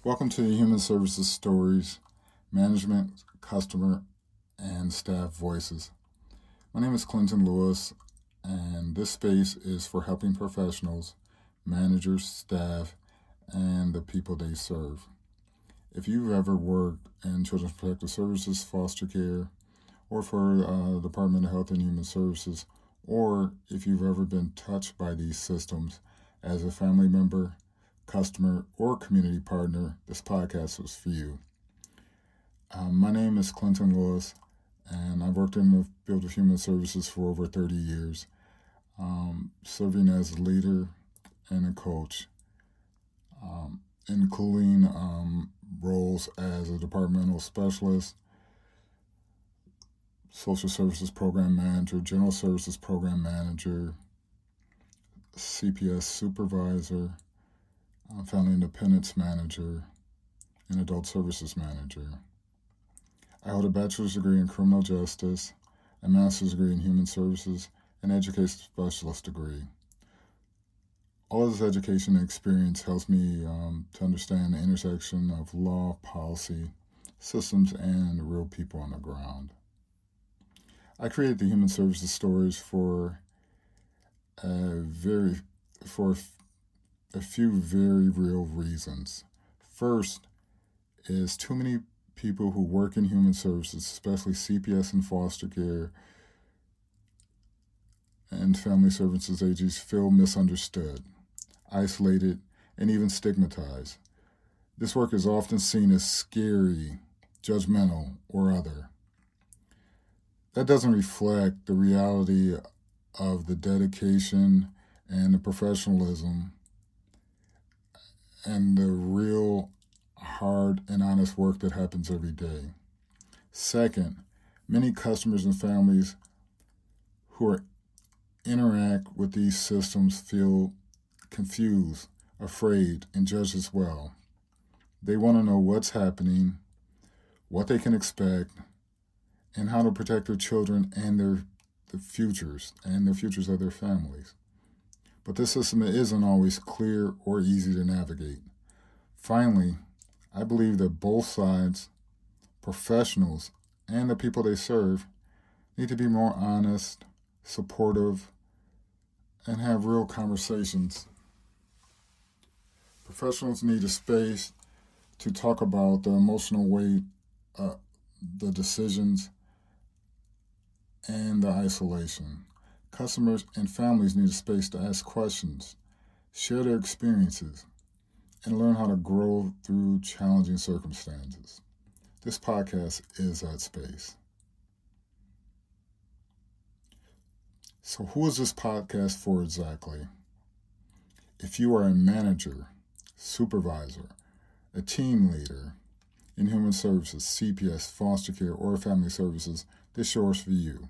Welcome to the Human Services Stories, Management, Customer, and Staff Voices. My name is Clinton Lewis, and this space is for helping professionals, managers, staff, and the people they serve. If you've ever worked in Children's Protective Services, foster care, or for Department of Health and Human Services, or if you've ever been touched by these systems as a family member, customer, or community partner, this podcast was for you. My name is Clinton Lewis, and I've worked in the field of human services for over 30 years, serving as a leader and a coach, including roles as a departmental specialist, social services program manager, general services program manager, CPS supervisor, family independence manager, and adult services manager. I hold a bachelor's degree in criminal justice, a master's degree in human services, and education specialist degree. All of this education and experience helps me to understand the intersection of law, policy, systems, and real people on the ground. I created the Human Services Stories for a few very real reasons. First is too many people who work in human services, especially CPS and foster care and family services agencies, feel misunderstood, isolated, and even stigmatized. This work is often seen as scary, judgmental, or other. That doesn't reflect the reality of the dedication and the professionalism and the real hard and honest work that happens every day. Second, many customers and families who interact with these systems feel confused, afraid, and judged as well. They want to know what's happening, what they can expect, and how to protect their children and the futures of their families. But this system isn't always clear or easy to navigate. Finally, I believe that both sides, professionals and the people they serve, need to be more honest, supportive, and have real conversations. Professionals need a space to talk about the emotional weight, the decisions, and the isolation. Customers and families need a space to ask questions, share their experiences, and learn how to grow through challenging circumstances. This podcast is that space. So, who is this podcast for exactly? If you are a manager, supervisor, a team leader in human services, CPS, foster care, or family services, this show is for you.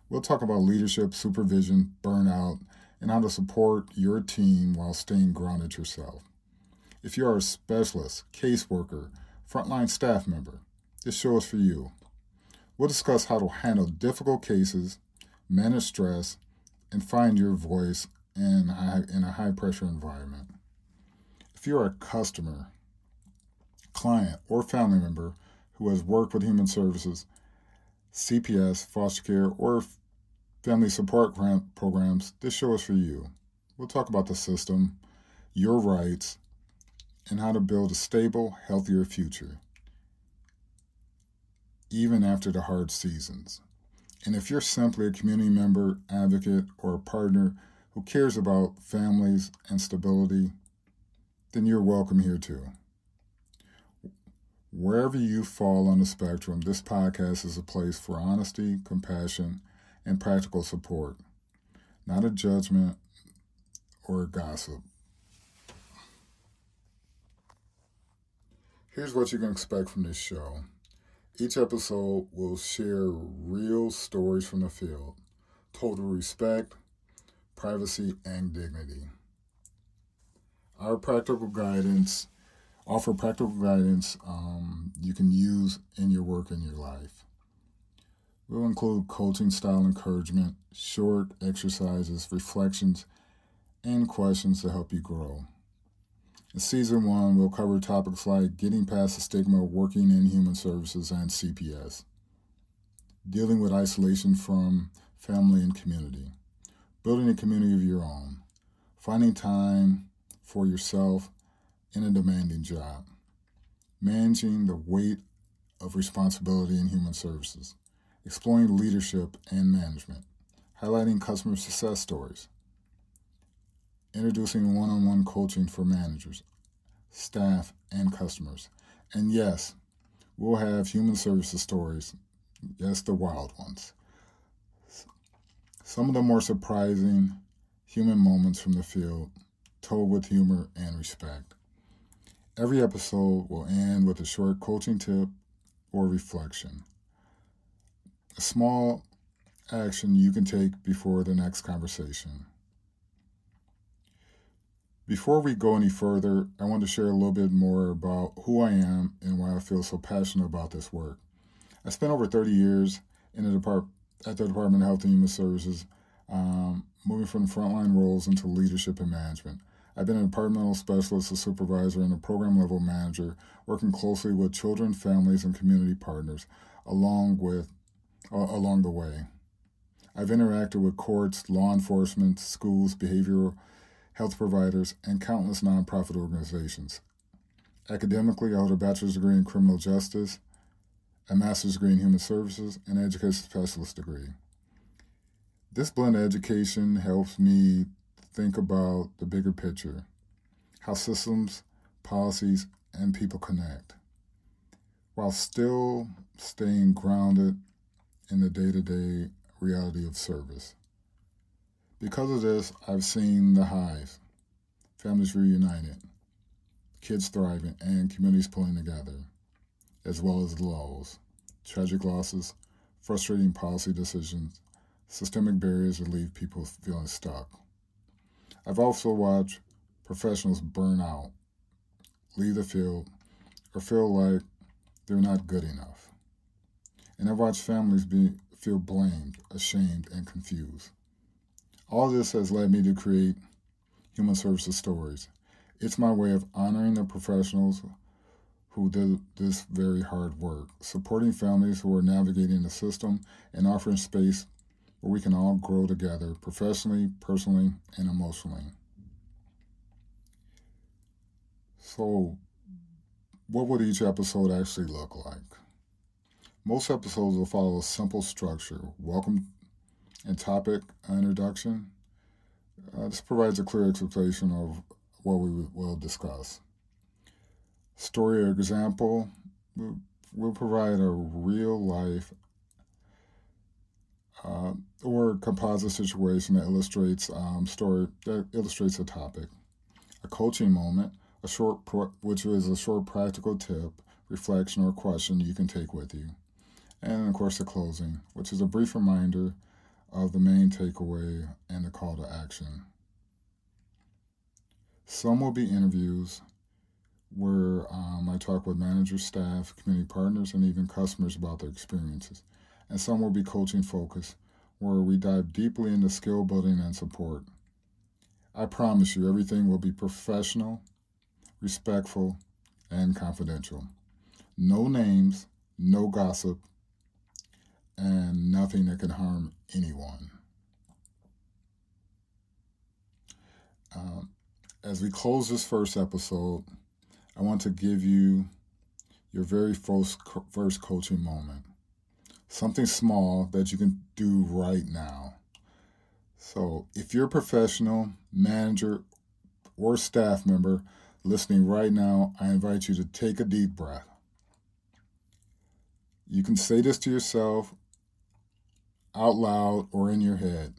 We'll talk about leadership, supervision, burnout, and how to support your team while staying grounded yourself. If you are a specialist, caseworker, frontline staff member, this show is for you. We'll discuss how to handle difficult cases, manage stress, and find your voice in a high-pressure environment. If you are a customer, client, or family member who has worked with human services, CPS, foster care, or family support programs, this show is for you. We'll talk about the system, your rights, and how to build a stable, healthier future, even after the hard seasons. And if you're simply a community member, advocate, or a partner who cares about families and stability, then you're welcome here too. Wherever you fall on the spectrum, this podcast is a place for honesty, compassion, and practical support, not a judgment or a gossip. Here's what you can expect from this show. Each episode will share real stories from the field, told with respect, privacy, and dignity. Our practical guidance offer practical guidance you can use in your work and your life. We'll include coaching style encouragement, short exercises, reflections, and questions to help you grow. In Season 1, we'll cover topics like getting past the stigma of working in human services and CPS, dealing with isolation from family and community, building a community of your own, finding time for yourself in a demanding job, managing the weight of responsibility in human services, exploring leadership and management, highlighting customer success stories, introducing one-on-one coaching for managers, staff, and customers. And yes, we'll have human services stories, yes, the wild ones. Some of the more surprising human moments from the field, told with humor and respect. Every episode will end with a short coaching tip or reflection. A small action you can take before the next conversation. Before we go any further, I want to share a little bit more about who I am and why I feel so passionate about this work. I spent over 30 years at the Department of Health and Human Services, moving from frontline roles into leadership and management. I've been a departmental specialist, a supervisor, and a program level manager, working closely with children, families, and community partners along the way. I've interacted with courts, law enforcement, schools, behavioral health providers, and countless nonprofit organizations. Academically, I hold a bachelor's degree in criminal justice, a master's degree in human services, and an education specialist degree. This blend of education helps me think about the bigger picture, how systems, policies, and people connect, while still staying grounded in the day-to-day reality of service. Because of this, I've seen the highs, families reunited, kids thriving, and communities pulling together, as well as the lows, tragic losses, frustrating policy decisions, systemic barriers that leave people feeling stuck. I've also watched professionals burn out, leave the field, or feel like they're not good enough. And I've watched families feel blamed, ashamed, and confused. All this has led me to create Human Services Stories. It's my way of honoring the professionals who did this very hard work, supporting families who are navigating the system, and offering space where we can all grow together professionally, personally, and emotionally. So, what would each episode actually look like? Most episodes will follow a simple structure: welcome and topic introduction. This provides a clear expectation of what we will discuss. Story or example will provide a real life or composite situation that illustrates a topic. A coaching moment, which is a short practical tip, reflection, or question you can take with you. And of course, the closing, which is a brief reminder of the main takeaway and the call to action. Some will be interviews where I talk with managers, staff, community partners, and even customers about their experiences. And some will be coaching focused, where we dive deeply into skill building and support. I promise you, everything will be professional, respectful, and confidential. No names, no gossip, and nothing that can harm anyone. As we close this first episode, I want to give you your very first coaching moment. Something small that you can do right now. So if you're a professional, manager, or staff member listening right now, I invite you to take a deep breath. You can say this to yourself out loud or in your head.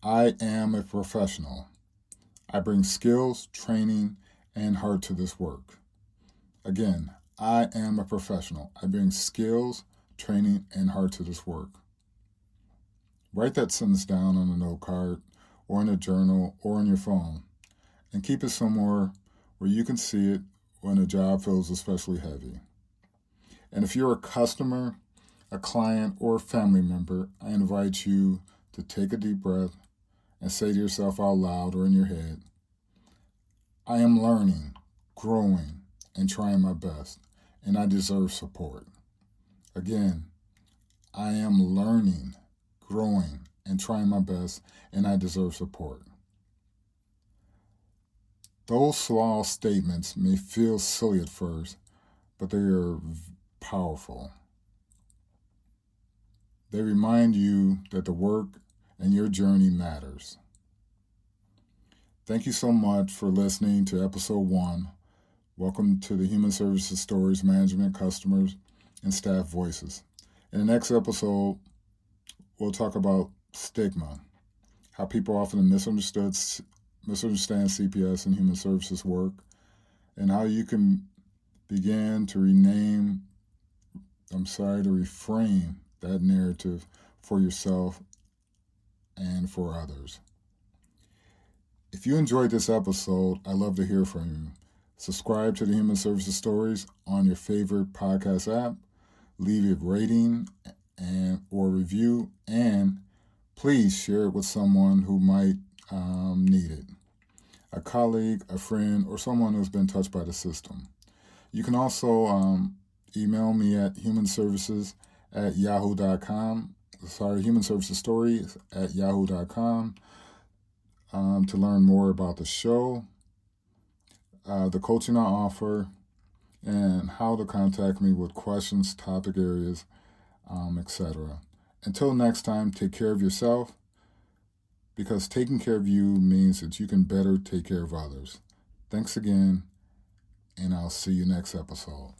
I am a professional. I bring skills, training, and heart to this work. Again, I am a professional. I bring skills, training, and heart to this work. Write that sentence down on a note card or in a journal or on your phone, and keep it somewhere where you can see it when a job feels especially heavy. And if you're a customer, a client, or a family member, I invite you to take a deep breath and say to yourself out loud or in your head, I am learning, growing, and trying my best, and I deserve support. Again, I am learning, growing, and trying my best, and I deserve support. Those small statements may feel silly at first, but they are powerful. They remind you that the work and your journey matters. Thank you so much for listening to episode 1. Welcome to the Human Services Stories Management Customers and Staff Voices. In the next episode, we'll talk about stigma, how people often misunderstand CPS and human services work, and how you can begin to reframe that narrative for yourself and for others. If you enjoyed this episode, I'd love to hear from you. Subscribe to the Human Services Stories on your favorite podcast app. Leave a rating or review, and please share it with someone who might need it. A colleague, a friend, or someone who's been touched by the system. You can also email me at humanservicesstories@yahoo.com. humanservicesstories@yahoo.com to learn more about the show, the coaching I offer, and how to contact me with questions, topic areas, etc. Until next time, take care of yourself, because taking care of you means that you can better take care of others. Thanks again, and I'll see you next episode.